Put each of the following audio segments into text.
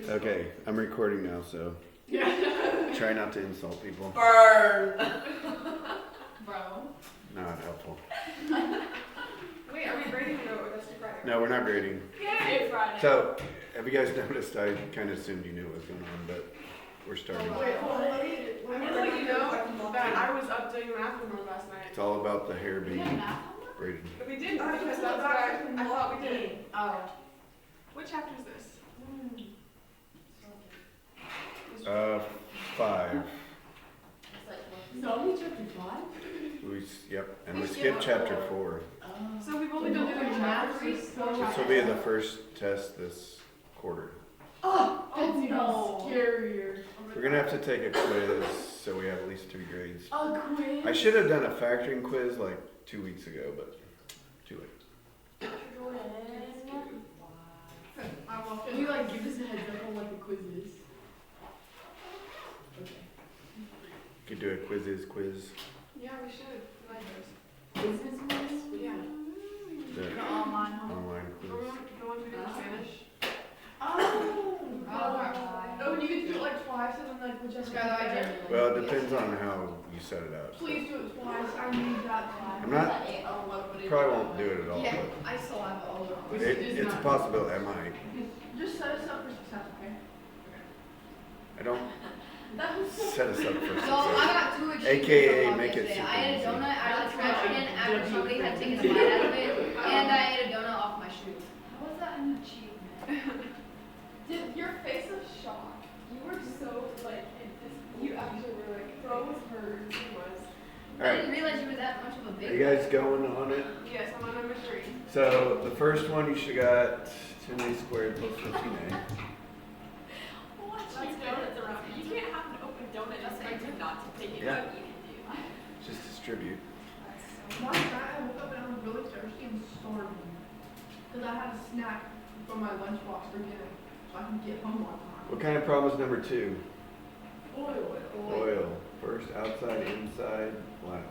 Okay, I'm recording now, so try not to insult people. Burn! Bro. Not helpful. Wait, are we grading or that's too Friday? No, we're not grading. Yay! Friday. So, have you guys noticed? I kind of assumed you knew what was going on, but we're starting. Wait, hold on. I'm gonna let you know that I was up doing math homework last night. It's all about the hair We being had math homework? braided. But we did because that's what I thought we did. Oh. What chapter is this? 5. So only chapter 5? Yep, and we We skipped skipped chapter 4. So we've only been doing chapters. This will be the first test this quarter. Oh, Oh, that's no. even scarier. We're gonna have to take a quiz, so we have at least 3 grades. A quiz? I should have done a factoring quiz like 2 weeks ago, but too late. Can you like give us a heads up on what the quiz is? Okay. Could do a quiz. Yeah, we should. I like those. Business quiz? Yeah. The The online one? online quiz. The one we did in Spanish. Oh! Oh, and you could do it like twice and then like whichever. Well, it depends on how you set it up. Please do it twice. I need that twice. I'm not, probably won't do it at all, Yeah, but I still have all of them. it's a possibility I might. Just set us up for success, okay? I don't That was so set us up for So I success. got 2 achievements. AKA from make it yesterday. super I ate a easy. donut out of the trash can after somebody had taken a bite out of it, and I ate a donut off my shoe. How was that an achievement? Dude, your face of shock. You were so like, you actually were like, bro was hurt. He was. I Alright, didn't realize you were that much of a are big you guys going on it? Yes, I'm on number 3. So the first one you should got 10a squared plus 15a. Let's donuts around. You can't have an open donut and expect him not to take it. Yeah. But you can do. Just distribute. Last night I woke up and I was really thirsty and starving. Because I had a snack from my lunchbox for dinner. So I can get home on time. What kind of problem is number 2? Oil. Oil. First, outside, inside, last.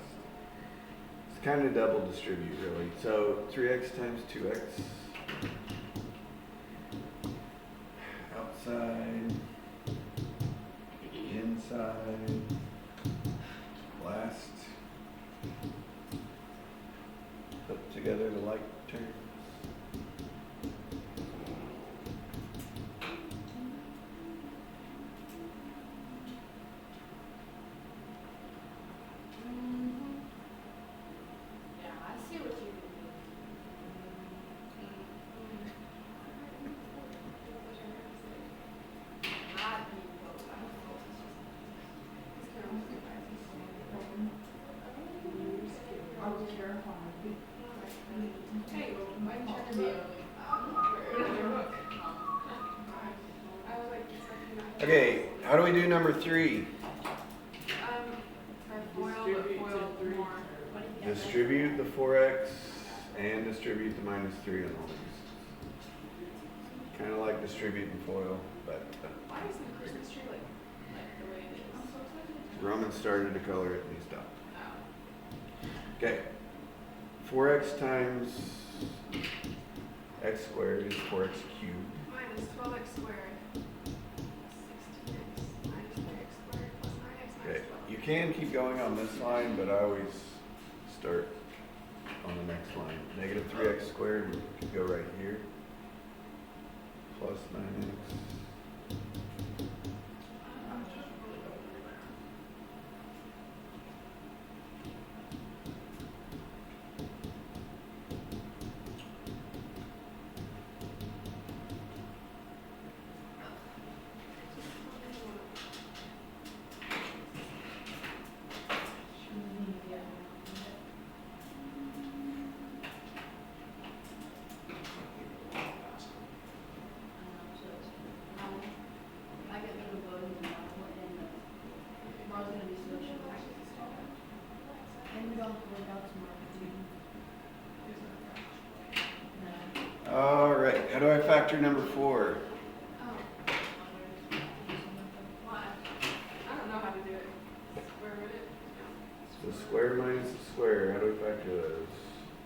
It's kind of double distribute, really. So 3x times 2x. Outside, inside, last. Put together the like terms. Yeah, I see what you mean. I was terrified. Hey, my check To be book. honest. I was like, expecting that. Okay, how do we do number 3? Foil, but foil more. Distribute the 4x and distribute the minus 3 on all these. Kind of like distributing foil, but Why is the Christmas tree like the way it is? I'm so excited. Roman started to color it and he stopped. Oh. Okay, 4x times x squared is 4x cubed. Minus 12x squared. 16x minus 3x squared plus 9x Okay, minus 12. you can keep going on this line, but I always start on the next line. Negative 3x squared would go right here. Plus 9x. I'm just really over it. I get rid of both of them, and tomorrow's gonna be social. And we don't work out tomorrow. No. Alright, how do I factor number 4? Why? I don't know how to do it. Square root it? So square minus the square, how do we factor those?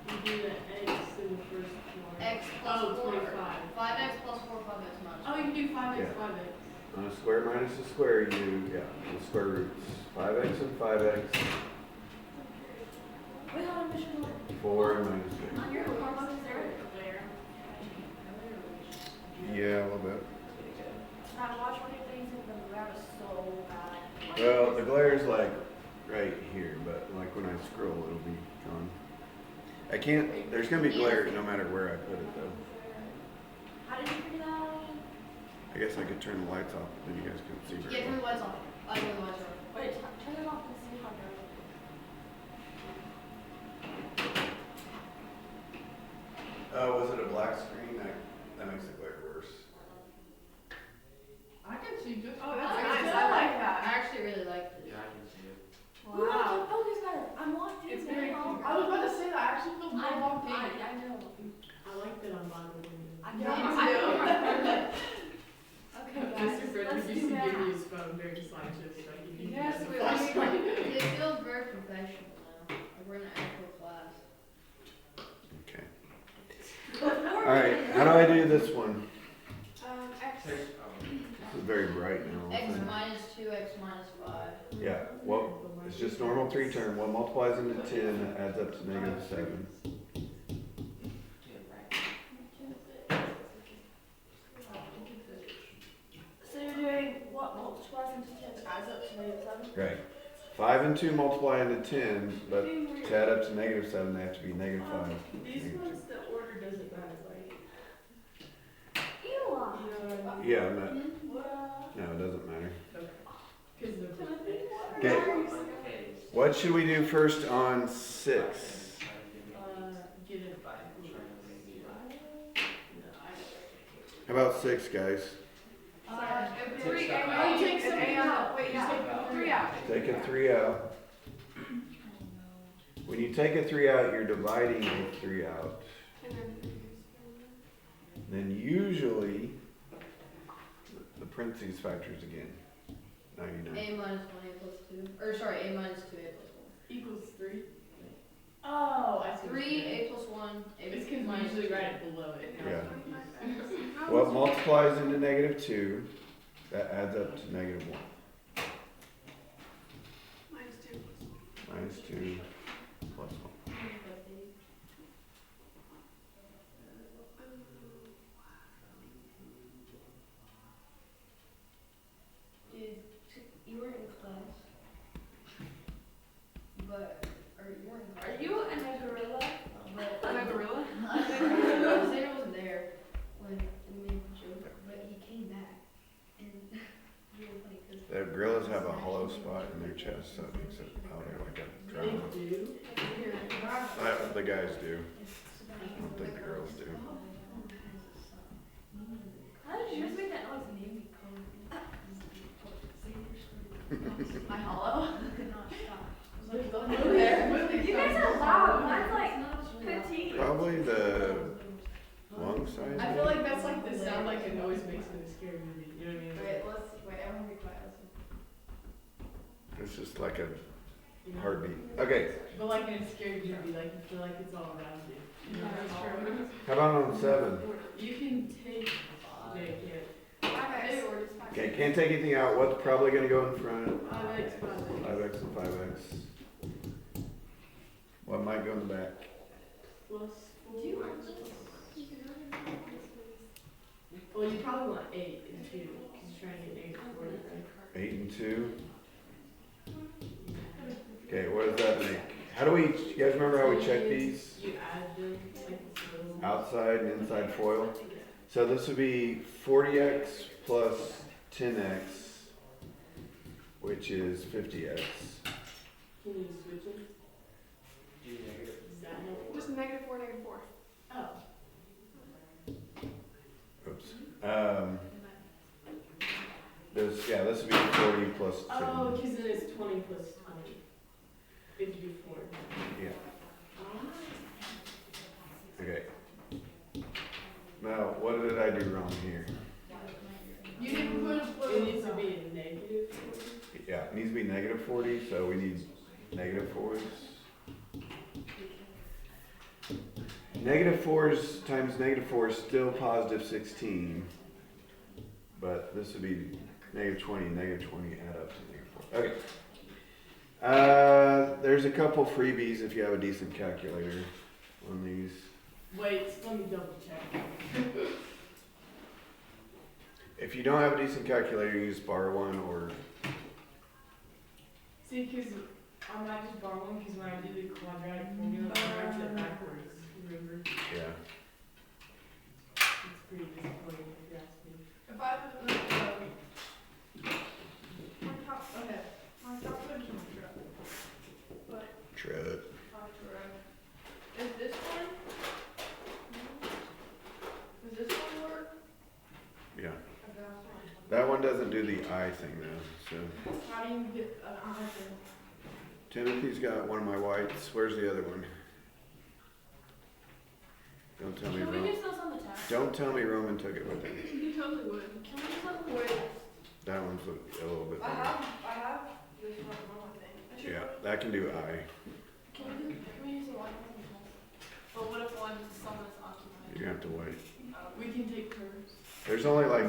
You do the x in the first one. X plus Oh, 4. 25. 5x plus 4, 5x minus 4. Oh, you can do 5x, Yeah. 5x. On a square minus a square, the square roots. 5x and 5x, Wait, hold on, Mission 4 and minus 6. On your homework, is there a glare? Yeah, a little bit. I watched one of your things and the glare was so bad. Well, the glare's like right here, but like when I scroll, it'll be gone. I can't, there's gonna be glare no matter where I put it though. How did you figure that out? I guess I could turn the lights off, then you guys couldn't see very Yeah, turn well. the lights off. I turn the lights off. Wait, turn them off and see how dark it is. Was it a black screen? That makes the glare worse. I can see just. Oh, that's fine. nice. I like I that. actually really liked it. Yeah, I can see it. Ooh, I can focus better. I'm locked in. It's very now. clear. I was about to say that. I actually feel more locked in. I know. I like that on Bible. I Yeah, know. me too. Okay, guys, Mr. Frederick let's used do to give me math. his phone during slideshows so I could use Yes, it we as a flashlight. It feels very professional now. Like we're in an actual class. Okay. Before Alright, how do I do this one? X. This is very bright now. X minus 2, X minus 5. Yeah, well, it's just normal 3 term. What multiplies into 10 that adds up to negative 7. So you're doing what multiplies into 10 adds up to negative 7? Right. 5 and 2 multiply into 10, but to add up to negative 7, they have to be negative 5. These ones, the order doesn't matter, like, Ew. you know what I mean? Yeah, no, it doesn't matter. Because they're Okay, what should we do first on 6? get it by. How about 6, guys? Three. Oh, you take An something A out. Wait, You yeah. take 3 out. Take a 3 out. When you take a 3 out, you're dividing a 3 out. And Then usually, the parentheses factors again. 99. A minus 1, A plus 2. Or sorry, A minus 2, A plus 1. Equals 3. Oh, I see what 3, you're saying. A plus 1, A It's plus because we minus usually 2. write it below it. Yeah. then. What multiplies into negative 2, that adds up to negative 1. Minus 2. Minus 2 plus 1. Dude, you weren't in class. But, or you weren't in class. Are you in a gorilla? But, Am I a gorilla? Xander wasn't there when we made the joke, but he came back. And really funny because The gorillas have a hollow spot in their chest, so it makes it out there like a They drum. do. The guys do. I don't think the girls do. How did yours make that noise? My hollow? Could not stop. You guys are loud. Mine's like petite. Probably the lung size. I feel like that's like the sound like a noise makes in a scary movie. You know what I mean? Wait, everyone be quiet. It's just like a You know? heartbeat. Okay, But like in a scary movie, like you feel like it's all around you. You know, it's true. how about on 7? You can take. Yeah, you Okay, can't take anything out. What's probably going to go in front? can. 5x, 5x. 5x and 5x. What might go in the back? Plus 4. Do you want this? Well, you probably want 8 and 2, because you're trying to get negative 40, right? 8 and 2. Okay, what does that make? How do we, you guys remember how we check these? You add them, like this little. Outside and inside foil. So this would be 40x plus 10x, which is 50x. Can you switch them? Does that help? Just negative 4, negative 4. Oh. Oops. This would be 40 plus 10. Oh, because then it's 20 plus 20. If you do 4. Yeah. Okay. Now, what did I do wrong here? You didn't put a It needs to be a negative 40. Yeah, it needs to be negative 40, so we need negative 4s. Negative 4s times negative 4 is still positive 16. but this would be negative 20, negative 20 add up to negative 4. Okay. There's a couple freebies if you have a decent calculator on these. Wait, let me double check. If you don't have a decent calculator, you just borrow one or. See, because I might just borrow one because when I do the quadratic formula, I write it backwards. Remember? Yeah. It's pretty disappointing if you ask me. If I was my calculator's on track. But Tread. is this one? Does this one work? Yeah. Okay, that's fine. That one doesn't do the I thing though. So How do you get an I thing? Timothy's got one of my whites. Where's the other one? Don't tell me Can we Roman. use those on the test? Don't tell me Roman took it with him. You totally would. Can we use those on the Wait, test? That one's a little bit I better. have this one wrong, I think. Yeah, that can do I. Can we use the one on the test? But what if someone is occupied? You're gonna have to wait. We can take turns. There's only like,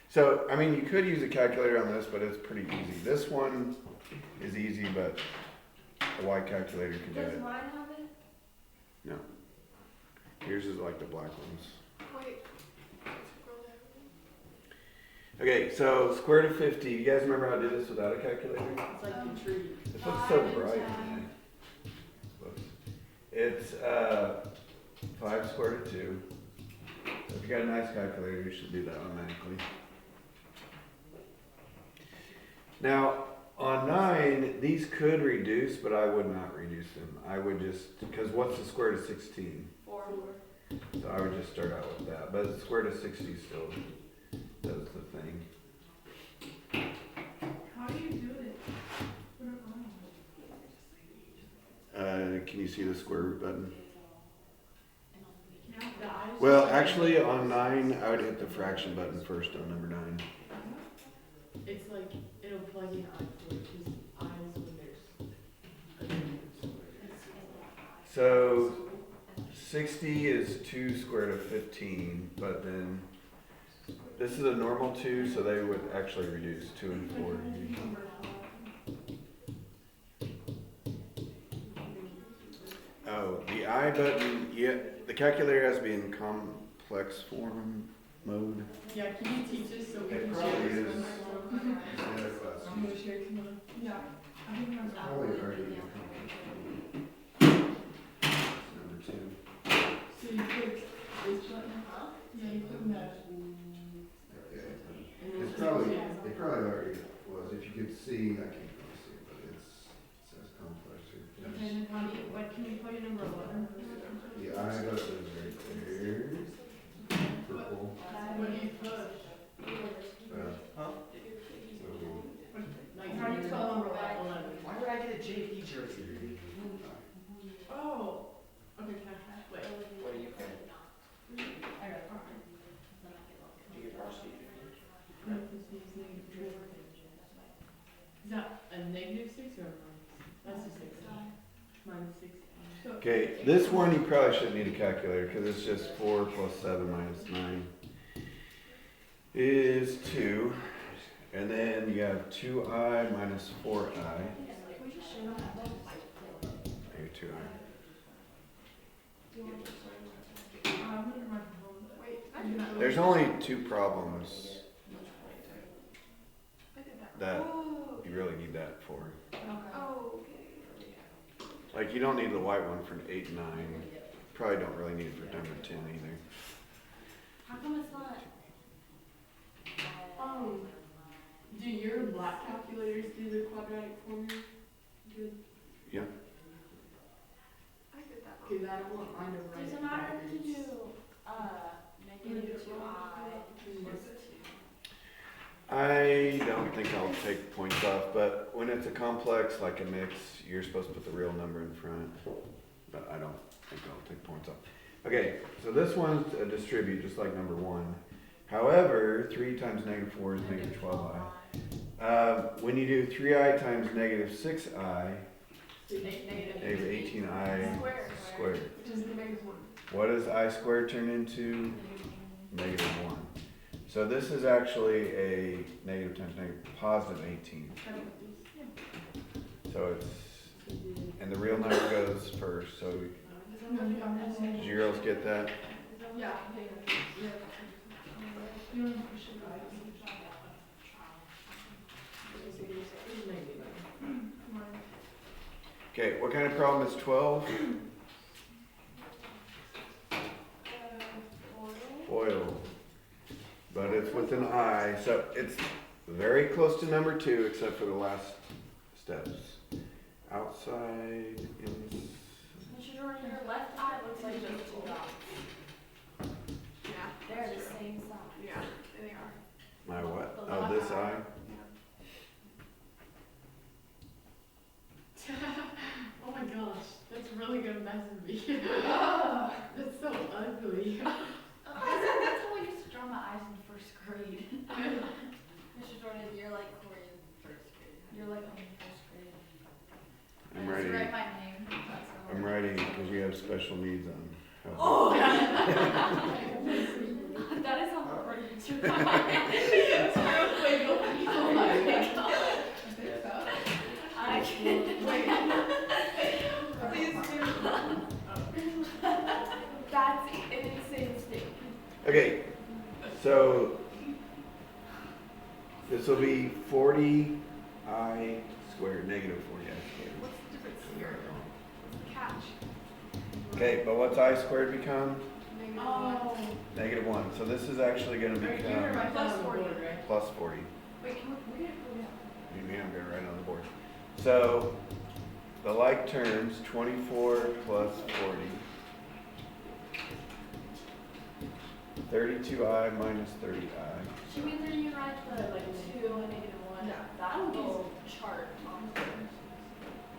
so I mean, you could use a calculator on this, but it's pretty easy. This one is easy, but a Y calculator can do Does it. mine have it? No. Yours is like the black ones. Wait. Okay, so square root of 50. You guys remember how I did this without a calculator? It's like the tree. This looks so bright. It's 5 square root of 2. So if you got a nice calculator, you should do that automatically. Now, on 9, these could reduce, but I would not reduce them. I would just, because what's the square root of 16? 4. So I would just start out with that. But the square root of 60 still does the thing. How do you do it? Put it on. Can you see the square root button? Yeah. The eyes Well, just- actually, on 9, I would hit the fraction button first on number 9. It's like, it'll plug in I for it, because eyes when there's a negative square. So 60 is 2 square root of 15, but then this is a normal 2, so they would actually reduce 2 and 4. Oh, the I button, yeah, the calculator has to be in complex form mode. Yeah, can you teach us so we It can probably share is. this one? I'm gonna share some of Yeah. I think that's Probably already in number 2. So you click this button? Yeah, you click that. Okay. And then It's click probably, yeah. it probably already was. If you could see, I can't really see it, but it says complex here. Okay, then how do you, what, can you put your number 11? The I button is right there. Purple. What do you push? Like, How do you spell number 11? 11. Why would I get a JP jersey? Oh. Okay, can I, wait. What do you think? I got it. Do you get varsity? Is that a negative 6 or a minus? That's a 6. Minus 6. Okay, this one you probably shouldn't need a calculator because it's just 4 plus 7 minus 9 is 2. And then you have 2i minus 4i. Here, 2i. Wait. There's only 2 problems I did that. that Oh, you really need that for. oh, okay. Like you don't need the white one for 8 and 9. Probably don't really need it for number 10 either. How come it's not? Do your black calculators do the quadratic formula? Good. Yeah. I did that wrong. Because I don't want mine to write Does it it matter to backwards. do negative 2i? I don't think I'll take points off, but when it's a complex like a mix, you're supposed to put the real number in front. But I don't think I'll take points off. Okay, so this one's a distribute just like number 1. However, 3 times negative 4 is negative 12i. When you do 3i times negative 6i, negative 18i squared. Which is the biggest one. What does I squared turn into? Negative 1. So this is actually a negative times negative, positive 18. So it's, and the real number goes first, so did you girls get that? Yeah. You know, we should go. Okay, what kind of problem is 12? Foil. But it's with an I, so it's very close to number 2 except for the last steps. Outside, in. Your left eye looks like just two dots. Yeah. They're the same size. Yeah, they are. My what? Oh, this eye? Oh my gosh, that's really gonna mess with me. Oh. That's so ugly. That's how I used to draw my eyes in first grade. Mr. Jordan, you're like Corey in first grade. You're like only first grade. I'm I just writing, write my name. That's all. I'm writing because you have special needs on. Oh! That is how hard it is. Oh my god. I can't. Wait. Please do. That's an insane statement. Okay, so this will be 40 I squared, negative 40 I squared. What's the difference here? What's the catch? Okay, but what's I squared become? Negative Oh. one. Negative 1. So this is actually going to Right here, become right plus on the 40. board, right? plus 40. Wait, can we get it? Maybe I'm going to write it on the board. So the like terms, 24 plus 40. 32I minus 30I. She means that you write the like 2 and -1. Yeah. That little chart on there.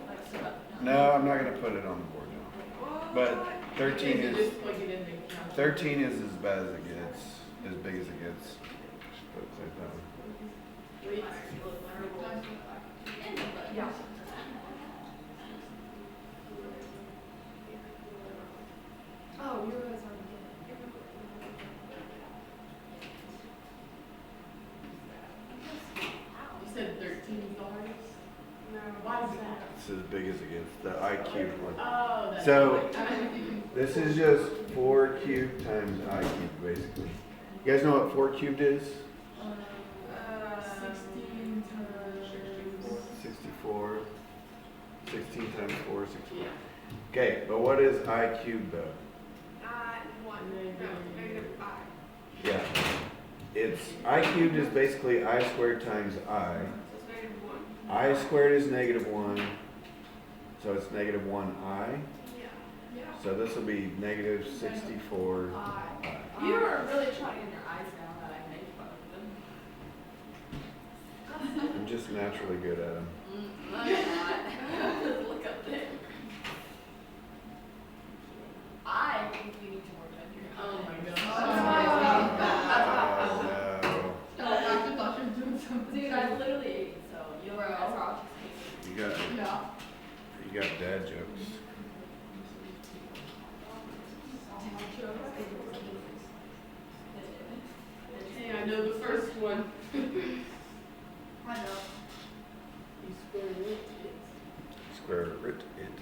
Like so that. No, I'm not going to put it on the board now. But 13 You is just plug it in and count. 13 is as bad as it gets, as big as it gets. Just put it like that one. Wait. Yeah. Oh, you guys are You said 13 is the hardest? No. Why is that? It's as big as it gets, the I cubed one. Oh, that's. So- I- This is just 4 cubed times I cubed, basically. You guys know what 4 cubed is? 16 times. 64. 16 times 4, 64. Yeah. Okay, but what is I cubed though? one. No, negative I. Yeah. It's, I cubed is basically I squared times I. So it's negative one. I squared is negative 1. So it's negative 1I. Yeah. Yeah. So this will be negative 64 I. I. You were really trying in your eyes now that I made fun of them. I'm just naturally good at them. No, you're not. Look up there. I think you need to work on your. Oh my gosh. Oh no. I thought you were doing something. Dude, I literally ate it, so you'll Bro. that's all. Yeah. You got dad jokes. Hey, I know the first one. I know. You square root it. Square root it.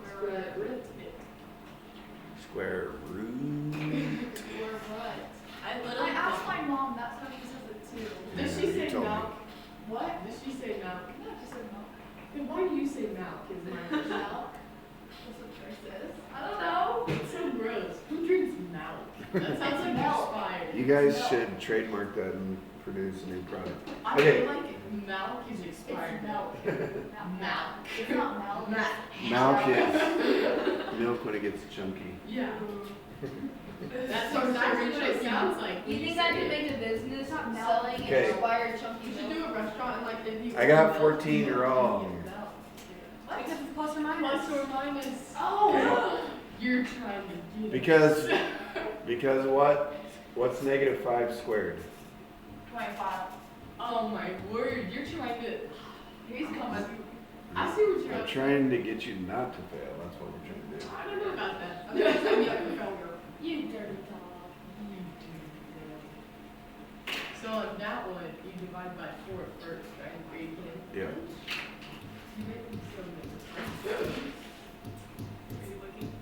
Square root it. Square root. Or what? I I literally asked my mom, that's how she says it too. Does Yeah, she you say told me. milk? What? Does she say milk? No, she said milk. Then why do you say milk? Is my question. Milk? That's what Joy says. I don't know. It's so gross. Who drinks milk? That sounds like Milk. expired. You guys should trademark that and produce a new product. I Okay. feel like milk is expired. It's milk. Milk. It's not milk. Milk. Milk is milk when it gets chunky. Yeah. That's So exactly that's what what it sounds like. You when think say I could it. make a business Not milk. selling Okay. expired chunky You should milk? do a restaurant and like if you. I got milk, 14 milk, wrong. milk. What? Because it's plus or minus. Plus or minus. Oh! You're trying to get Because what's negative 5 squared? 25. Oh my word, you're trying to. He's coming. I see what you're I'm up to. trying to get you not to fail. That's what we're trying to do. I don't know about that. Okay, so you have a failure. You dirty dog. You do. So on that one, you divide by 4 at first, right? Or you can. Yeah. You make them so many. Are you looking?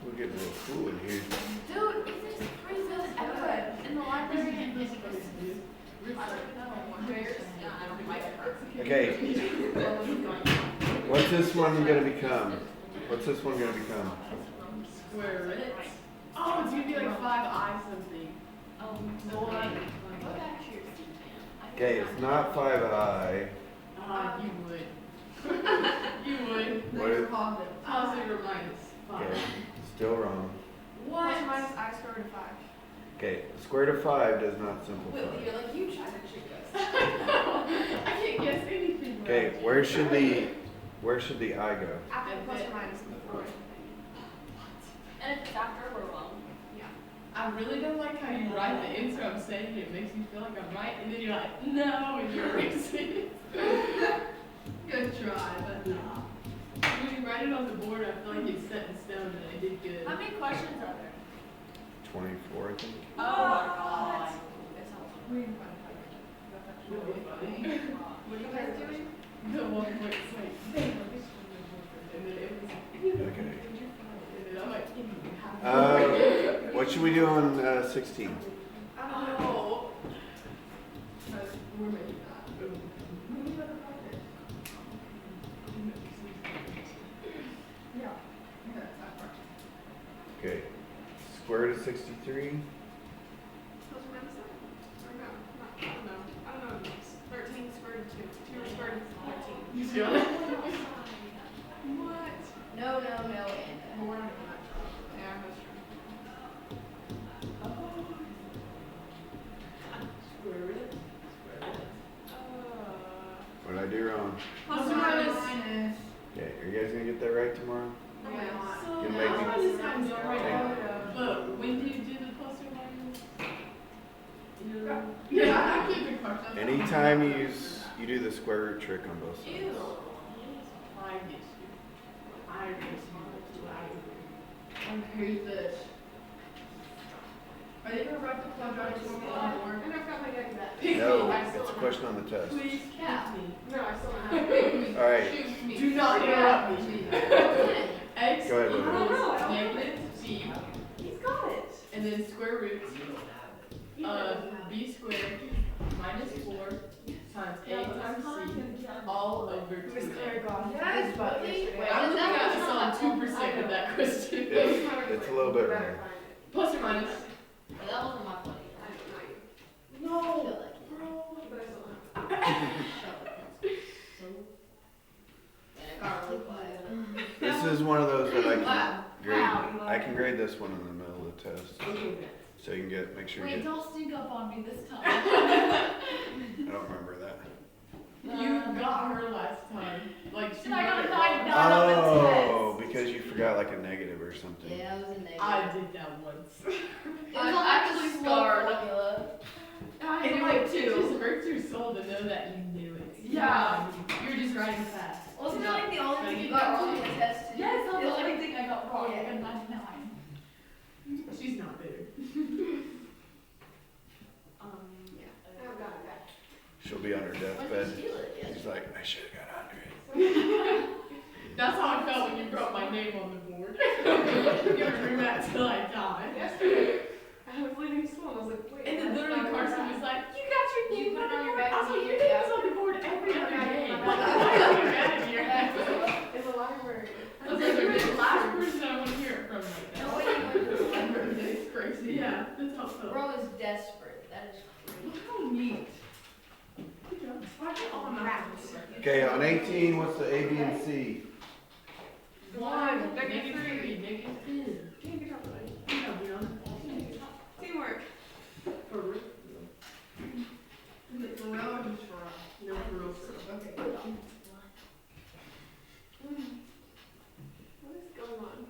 We're getting a little cool in here. Dude, is this freezing everywhere? In the library and This in is this. supposed to do. I don't know. Where's, I don't like it. Okay, what's this one gonna become? What's this one gonna become? Square root. Oh, it's gonna be like 5i something. No one. Go back to your seat, man. Okay, it's not 5i. You would. You would. What is, Positive. Positive or minus 5. okay, still wrong. What? Plus or minus I squared to 5. Okay, square root of 5 does not Wait, simplify. you're like, you try to trick us. I can't guess anything. Okay, right. where should the I go? After plus or minus before. And if it's after, we're wrong. I really don't like how you write the answer I'm saying. It makes me feel like I'm right, and then you're like, no, and you're erasing it. Good try, but no. When you write it on the board, I feel like it's set in stone, and I did good. How many questions are there? 24, I think. Oh my god. We can find out. That would be funny. What are you guys doing? The one where it's like, hey, look, this one is different, and then it was like, Okay. and then I'm like, What should we do on 16? I don't know. oh. Because we're making that. We need other projects. Yeah. Yeah, that's our Okay, square root of 63. Plus or minus 7? Or no? I don't know. I don't know. 13 squared root of 2. 2 squared root of 13. You see what? What? No, and Well, we're not doing that. Yeah, that's true. Square root. What did I do wrong? Plus or minus. Minus. Okay, are you guys gonna get that right tomorrow? Yeah. So, Can make me- how does that go right Take- now? But when do you do the plus or minus? Yeah, I keep it question. Anytime you do the square root trick on both sides. Ew. I get you. I get you. I hate this. Are you gonna write the quadratic formula on the board? And I've got my guy that. Pick No, me. it's a question on the test. Please Yeah. pick me. No, I still don't have it. All right, Shoot me. Do not interrupt me. X Go ahead, Lily. equals negative b, He's got it. and then square root of b squared minus 4 times a times c all over 2a. Yes, Yes, but really? Wait, I'm looking at this on 2% of that question. it's a little bit wrong. Plus or minus? Well, that wasn't my funny. No. And it got really quiet. This is one of those that I can Wow. grade. Wow. I can grade this one in the middle of the test, so you can make sure you Wait, get. don't sneak up on me this time. I don't remember that. You got her last time. Like she And I got wrote a it 9 wrong. down on the Oh, test. because you forgot like a negative or something. Yeah, it was a negative. I did that once. It was I'm like actually a slow scarred. formula. And it like just hurts your soul to know that you knew it. Yeah. You're just writing fast. Wasn't that like the only thing you got wrong in the test? too? Yes, that's It the was only like- thing I got wrong. Yeah. I got 99. She's not bitter. Yeah. I've got it back. She'll be on her When deathbed. did you steal it? She's like, I should have got 100. That's how I felt when you wrote my name on the board. You're gonna remember that till I die. Yesterday, I was leaving school and I was like, wait. And then literally Carson was like, you got your You name put on it on the your board. back I was like, seat, your name yeah. is on the board every other day. Yeah. Like, why are you mad at me? In the library. I was like, you're the last person I want to hear it from right No now. way you went to the library. It's crazy. Yeah, that's how it felt. Bro is desperate. That is crazy. Look how neat. Good job. Why are you all maps? Okay, on 18, what's the A, B, and C? 1, Negative -3. 3, negative 10. Can't be calculated. Yeah, we don't. Teamwork. For real. Is it for real or just for us? No, for real, for real. Okay. What is going on?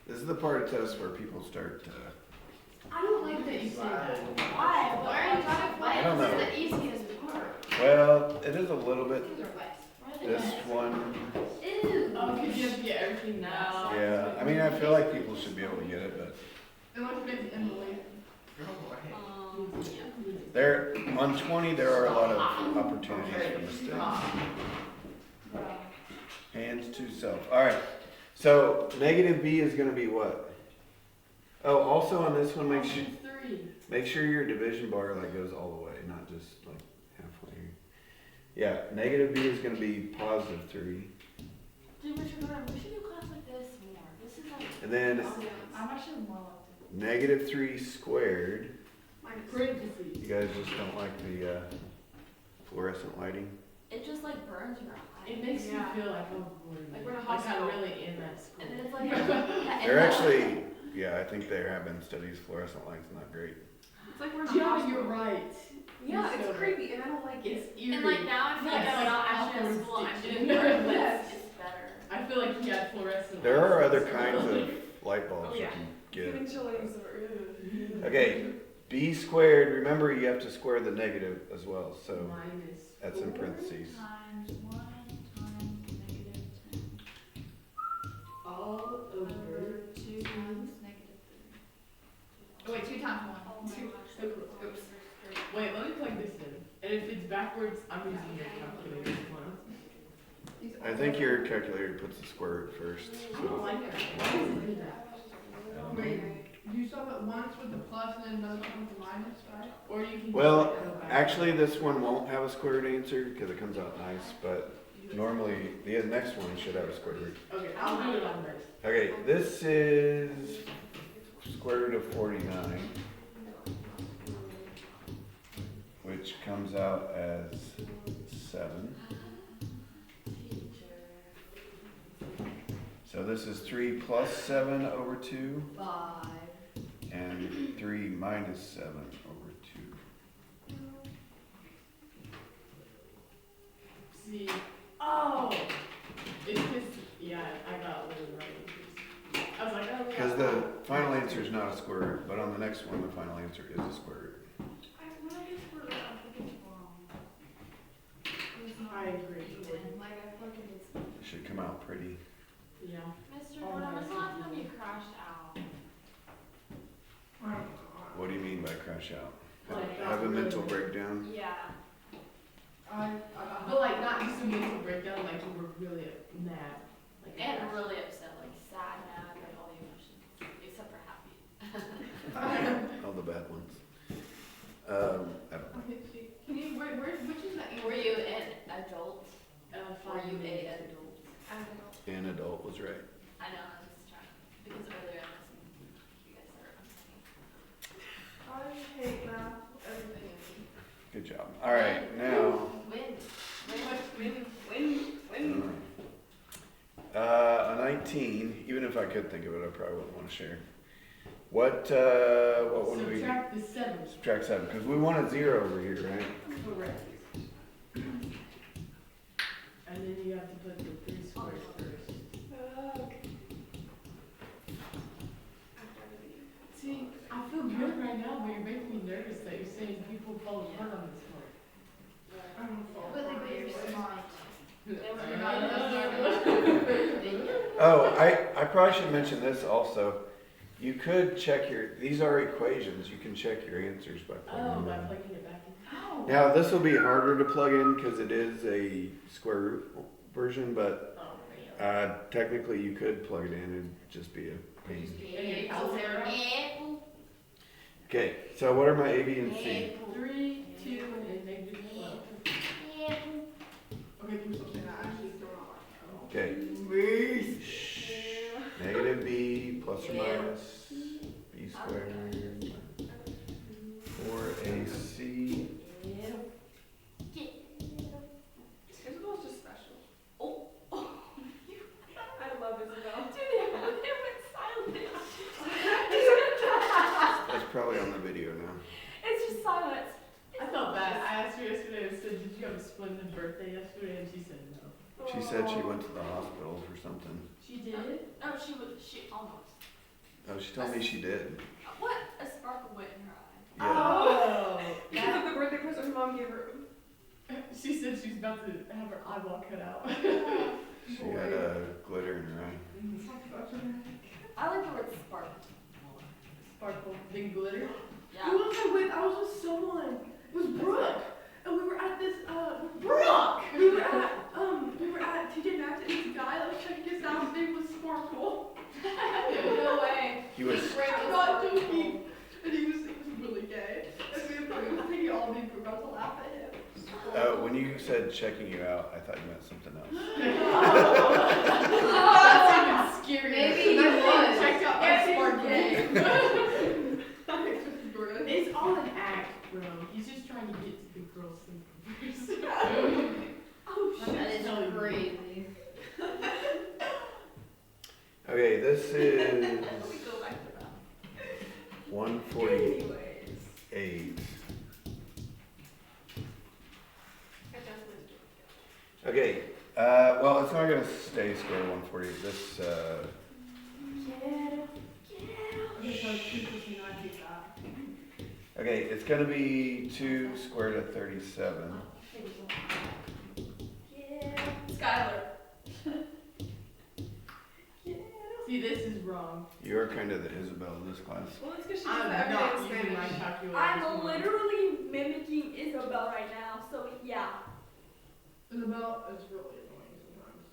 This is the part of test where people start. I don't like that you say that. Why? Why are you talking I don't know. This is the easiest part. Well, it is a little bit. These are wet. Why are they This wet? one, Ew. Oh, because you have to get everything now. yeah. I mean, I feel like people should be able to get it, but Unless you make the end delete. There, on 20, there are a lot of opportunities for mistakes. Hands to self. All right. So negative b is going to be what? Oh, also on this one, make sure your division bar like goes all the way, not just like halfway. Yeah, negative b is going to be positive 3. Dude, we should do class like this more. This is like. And then I'm actually more like negative 3 squared. Parentheses. You guys just don't like the fluorescent lighting? it just like burns your eye. It makes you feel like, oh, Like we're in a I'm hospital. really in that school. And then it's like They're actually, yeah, I think there have been studies, fluorescent light's not great. It's like we're in a Yeah, hospital. you're right. Yeah, You're it's so creepy, and I don't like It's it. eerie. And like now I feel like Yes. I'm not actually Awkward at school. I'm stitching. doing work, but Yes. it's better. I feel like you had fluorescent. There are lights other in kinds school. of light bulbs you Yeah. can get. Getting chillies or Okay, b squared, remember you have to square the negative as well, so Minus that's in 4 parentheses. Times 1 times negative 10. all over. 2 times negative 3. Oh, wait, 2 times 1. Oh my Two. gosh. Oops. Wait, let me plug this in. And if it's backwards, I'm using your calculator. I think your calculator puts the square root first. I don't So. like that. Why does it do that? Wait, you saw it once with the plus and then another one with the minus, right? Or you can Well, just, like, go back. actually this one won't have a square root answer because it comes out nice, but normally the next one should have a square root. Okay, I'll do it on this. Okay, this is square root of 49, which comes out as 7. So this is 3 plus 7 over 2, 5. and 3 minus 7 over 2. See, oh, it's just, yeah, I got a little right. I was like, oh, yeah. Because the final answer is not a square root, but on the next one, the final answer is a square root. When I get square root, I think it's wrong. I agree. Like I feel like it's. It should come out pretty. Yeah. Mr. Jordan, when's the last time you crashed out? What do you mean by crash out? Like, Have a mental breakdown? Yeah. But like not just a mental breakdown, like you were really mad. Like, And really upset, like sad, mad, like all the emotions, except for happy. All the bad ones. I don't know. Okay, see, can you, which is the answer? Were you an adult? Were you a 5 adult? I don't know. An adult was right. I know, I was trying, because earlier I listened, you guys are I hate math, everything. Good job. All right, now. Win. A 19, even if I could think of it, I probably wouldn't want to share. What would we do? Subtract the 7. Subtract 7, because we want a 0 over here, right? Correct. And then you have to put the 3 squares first. See, I feel good right now, but you're making me nervous that you're saying people fall apart on this one. But like, you're smart. Oh, I probably should mention this also. You could check these are equations. You can check your answers by plugging Oh, them by in. plugging it back in. Oh. Now, this will be harder to plug in because it is a square root version, but Oh, man. technically you could plug it in and just be a pain. And your calculator? Okay, so what are my A, B, and C? 3, 2, and negative 12. Okay, can you stop saying that? I actually don't know. Okay. Shh. Negative B plus or minus B squared 4AC. Isabel's just special. Oh. I love Isabel. That's probably on the video now. It's just silence. I felt bad. I asked her yesterday, I said, did you have a splendid birthday yesterday? And she said no. She said she went to the hospital for something. She did? No, she almost. Oh, she told me she did. What? A sparkle went in her eye. Yeah. Oh! Because of the birthday present her mom gave her. She said she's about to have her eyeball cut out. She had glitter in her eye. I like the word sparkle. sparkle, then glitter. Who was I with? I was with someone. It was Brooke. And we were at this, Brooke! We were at TJ Maxx and this guy that was checking us out, his name was Sparkle. No way. He was, I'm not joking. And he was really gay. And we were thinking all these, we were about to laugh at him. when you said checking you out, I thought you meant something else. That's even scarier. Maybe he That thing was. checked out by Sparkle. It's all an act, bro. He's just trying to get to the girls' sleepovers. Oh shit. That is crazy. Okay, this is We go back to that. 148. Anyways. Okay, well, it's not gonna stay square 148. This, okay, it's gonna be 2 squared of 37. Skylar. See, this is wrong. You're kind of the Isabel of this class. Well, it's because she I'm does not everything in using my Spanish. calculator. I'm literally mimicking Isabel right now, so yeah. Isabel is really annoying sometimes.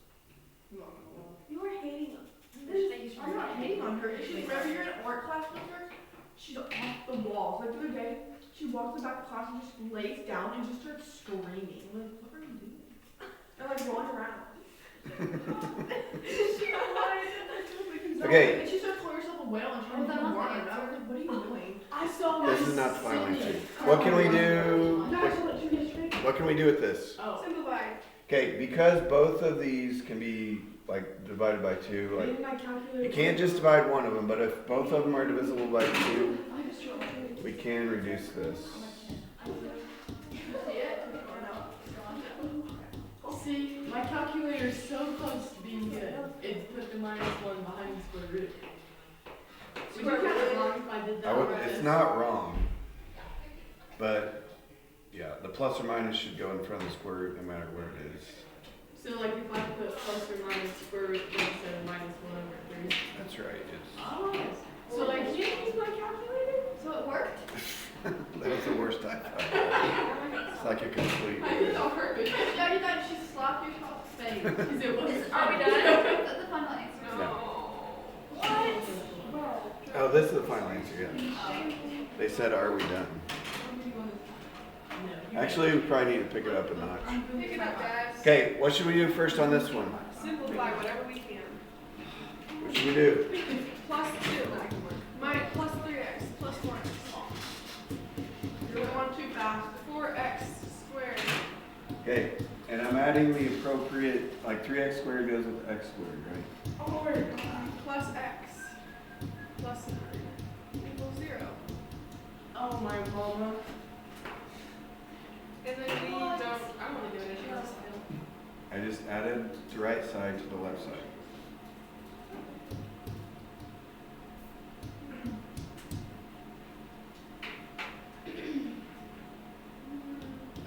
I'm not gonna lie. You are hating us. I'm not hating on her. She's whenever you're in art class with her, she's off the walls. Like the other day, she walks to the back of class and just lays down and just starts screaming. I'm like, what are you doing? And like rolling around. Okay. And she starts calling herself a whale and trying to do water. And I was like, what are you doing? I saw This is not the final answer. What can we do? No, I saw that too yesterday. What can we do with this? Oh. Simplify. Okay, because both of these can be like divided by 2, like Didn't I calculate? you can't just divide one of them, but if both of them are divisible by 2, I just drew it. we can reduce this. See, my calculator is so close to being good. It put the -1 behind the square root. Would you count it wrong if I did that? It's not wrong, but yeah, the plus or minus should go in front of the square root no matter where it is. So like if I put plus or minus square root instead of -1/3. That's right. It's, Oh. So like you didn't use my calculator? So it worked? that was the worst I've had. It's like a complete. I did on purpose. Yeah, you thought she slapped you across the face. Because it wasn't. Are we done? That's the final answer. Oh, this is the final answer, yeah. They said, are we done? Actually, we probably need to pick it up a notch. Pick it up, guys. Okay, what should we do first on this one? Simplify whatever we can. What should we do? Plus 2. Mine plus 3x plus 4x. You're going too fast. 4x squared. Okay, and I'm adding the appropriate, like 3x squared goes with x squared, right? Or plus x plus 9 equals 0. Oh my mama. And then we don't. I want to do it as I just added the right side to the left side.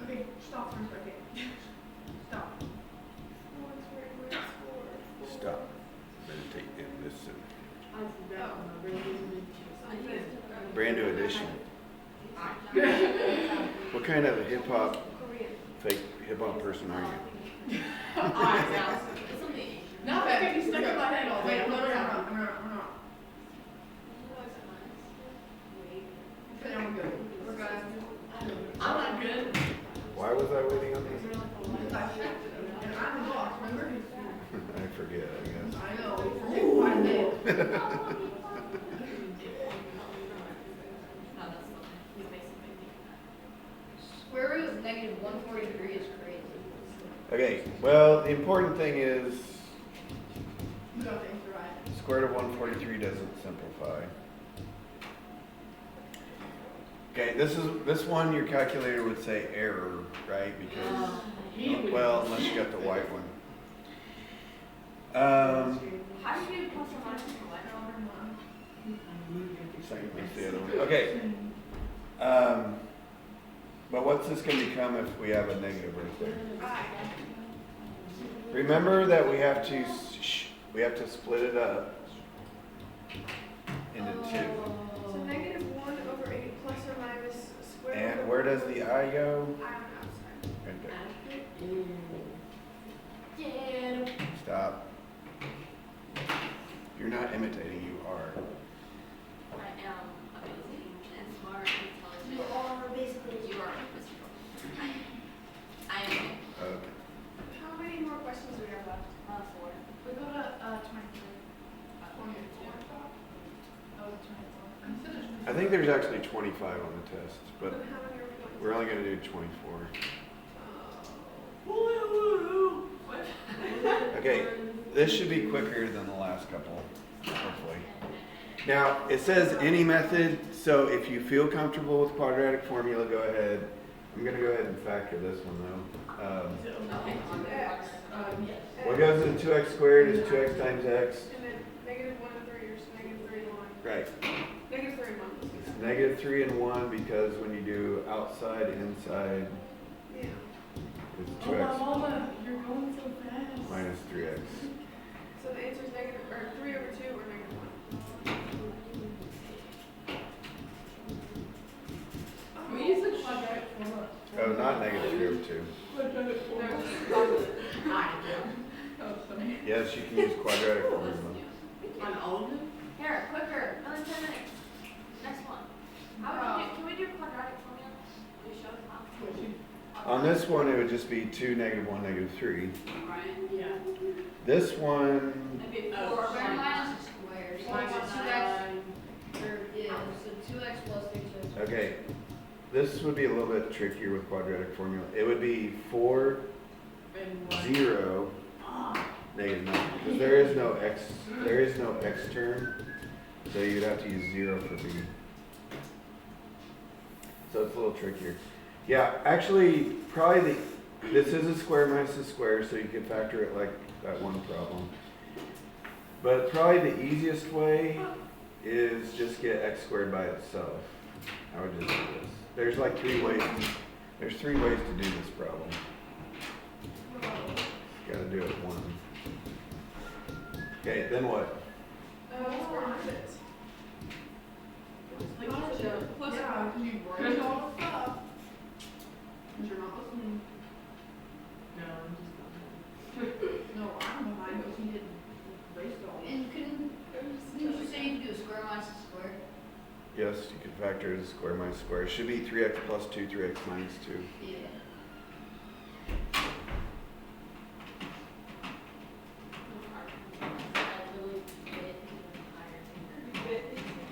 Okay, stop for a second. Stop. Stop. Meditate and listen. I forgot my brain Brand new edition. What kind of hip hop, fake hip hop person are you? Not that can be stuck in my head all Wait, day. no. Okay, I'm good. We're good. I'm not good. Why was I waiting on this? I checked it. And I'm the boss, remember? I forget, I guess. I know, we forget quite a bit. Square root of -143 is crazy. Okay, well, the important thing is We got the answer right. square root of 143 doesn't simplify. Okay, this one your calculator would say error, right? Because, He would. well, unless you got the white one. How do you do plus or minus for what? Same as the other one. Okay. But what's this going to become if we have a negative right there? Remember that we have to split it up into 2. So negative does the I go? I'm outside. Right there. Yeah. Stop. You're not imitating, you are. I am amazing and smart and You intelligent. are basically. You are miserable. I am. Okay. How many more questions do we have left? 4. We go to 23. 24. Oh, 24. I think there's actually 25 on the test, but Then how many are we going we're only gonna do 24. What? Okay, this should be quicker than the last couple, hopefully. Now, it says any method, so if you feel comfortable with quadratic formula, go ahead. I'm gonna go ahead and factor this one though. X. What goes into 2x squared is 2x times x. And then negative 1 and 3 or negative 3 and 1. Right. Negative 3 and 1. It's negative 3 and 1 because when you do outside, inside, Yeah. it's Oh, 2x Mama, you're going so fast. minus 3x. So the answer is negative, or 3 over 2 or negative 1. We use the quadratic formula. Oh, not negative 3 over 2. Quadratic No, formula. it's just positive. Oh, funny. Yes, you can use quadratic formula. On all of them? Here, quicker. Another 10 minutes. Next one. How would you do, can we do quadratic formula? Will you show us how? On this one, it would just be 2, negative 1, negative 3. Right. Yeah. This one, That'd be Oh, 4 Square minus. minus a square. So Minus it's 2x, 9. or, yeah, so 2x plus 3, 2x. okay, this would be a little bit trickier with quadratic formula. It would be 4, And 1. 0, negative 9. Because there is no x term, so you'd have to use 0 for b. So it's a little trickier. Yeah, actually, probably this is a square minus a square, so you could factor it like that one problem. But probably the easiest way is just get x squared by itself. I would just do this. There's like 3 ways. There's 3 ways to do this problem. Gotta do it one. Okay, then what? Square root it. Like, plus Yeah. you There's write. all the stuff. But you're not listening. No, I'm just No, I'm behind, but he did race all. And didn't you say you could do a square minus a square? Yes, you could factor it as square minus square. It should be 3x plus 2, 3x minus 2. Yeah.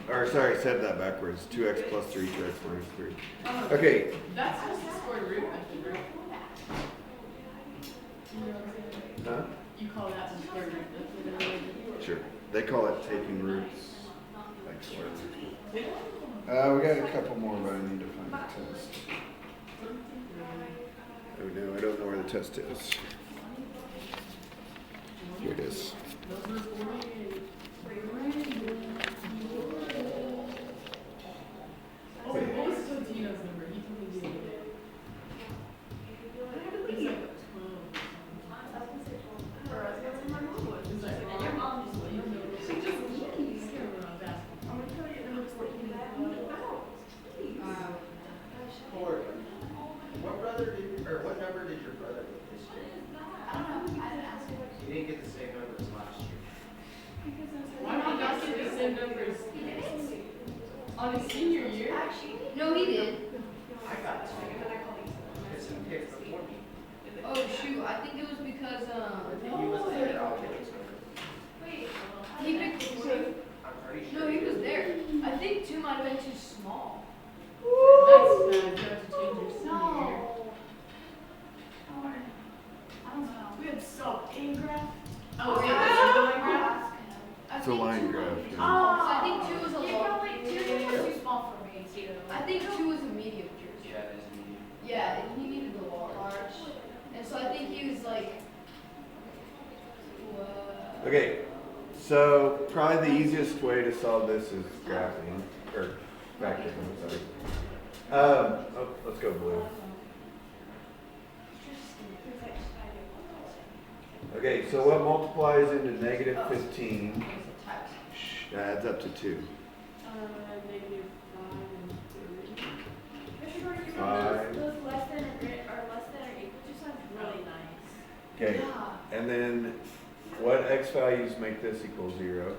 Or sorry, I said that backwards. 2x plus 3, 2x minus 3. Oh, Okay, that's just the square root method, right? You know what I'm saying? huh? You call that the square root method? Sure. They call it taking roots, like square roots. They don't. We got a couple more, but I need to find the test. Oh no, I don't know where the test is. Here it is. Number 48. Oh, what was Totino's number? He told me the other day. It's like 12. It's like, your mom just leaves. She just leaves. Here, we're on basketball. I'm gonna tell you, it looks like you have Or, what brother did, or what number did your brother get this year? I don't know. I didn't ask you. He didn't get the same number as last year. Why not not get the same numbers on his senior year? No, he did. I got two. Because he picked before me. Oh, shoot, I think it was because, He was there, I'll get his number. wait, he picked before. I'm pretty sure. No, he was there. I think 2 might have been too small. That's bad. You have to change your senior year. No. I don't know. We had salt and graph. Oh, yeah. yeah. I It's a think line two- graph. So Yeah. I think 2 was a You lot. probably, 2 was too small for me, too. I think 2 was a medium jersey. Yeah, that's me. Yeah, and he needed the large. And so I think he was like, what? Okay, so probably the easiest way to solve this is graphing, or factoring, I'm sorry. Let's go blue. Okay, so what multiplies into negative 15 adds up to 2? Negative 5 and 3. 5 Okay, and then what x values make this equal 0?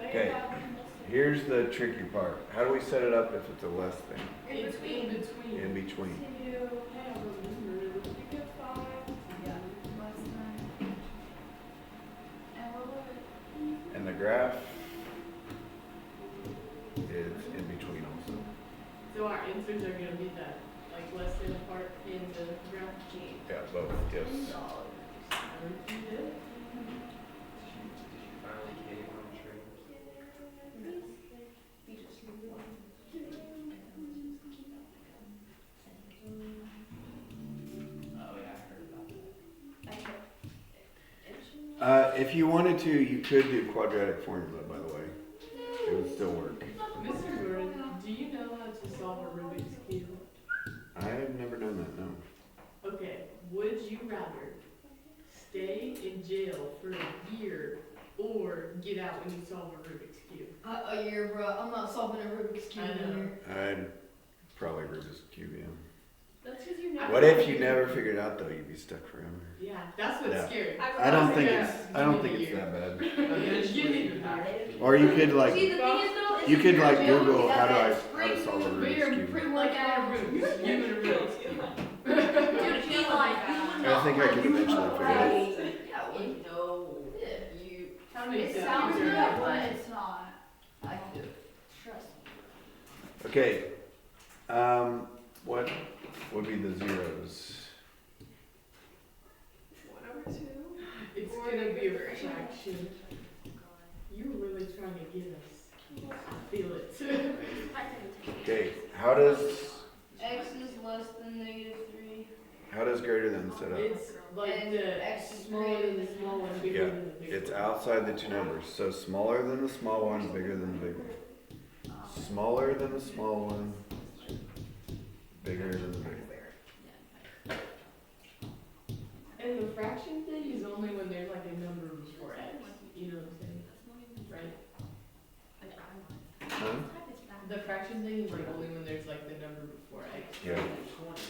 Okay, here's the tricky part. How do we set it up if it's a less than? It's in between. In between. And the graph is in between also. So our answers are gonna be that, like less than apart in the graph. Yeah, both, yes. Everything did. Finally came on train. Oh yeah, I heard about that. If you wanted to, you could do quadratic formula, by the way. It would still work. Mr. Jordan, do you know how to solve a Rubik's Cube? I've never done that, no. Okay, would you rather stay in jail for a year or get out when you solve a Rubik's Cube? A year, bro. I'm not solving a Rubik's Cube I in a know. year. I'd probably Rubik's Cube, yeah. That's because you never. What if you never figured it out though? You'd be stuck forever. Yeah, that's what's Yeah. scary. I don't think Yeah, it's that bad. Eventually you have to. Or you could like See, the thing is though, is you if could you're like in jail, Google you how got to that solve a But Rubik's you're Cube. like in a room, you in a Rubik's Cube. Dude, be like, I think I could eventually figure it out. No. You. How many It steps sounds are good, there? but it's not. I can do it. Trust me. Okay. What would be the zeros? 1/2. It's gonna be a fraction. You're really trying to get us. I feel it. Okay. How does X is less than -3. greater than set up? It's like And the X is smaller greater than the than- small one, bigger Yeah, than the big It's one. outside the two numbers. So smaller than the small one, bigger than the big one. Smaller than the small one, bigger than the big one. And the fraction thing is only when there's like a number before x. You know what I'm saying? Right? Huh? The fraction thing is like only when there's like the number before x. Yeah. Like 20.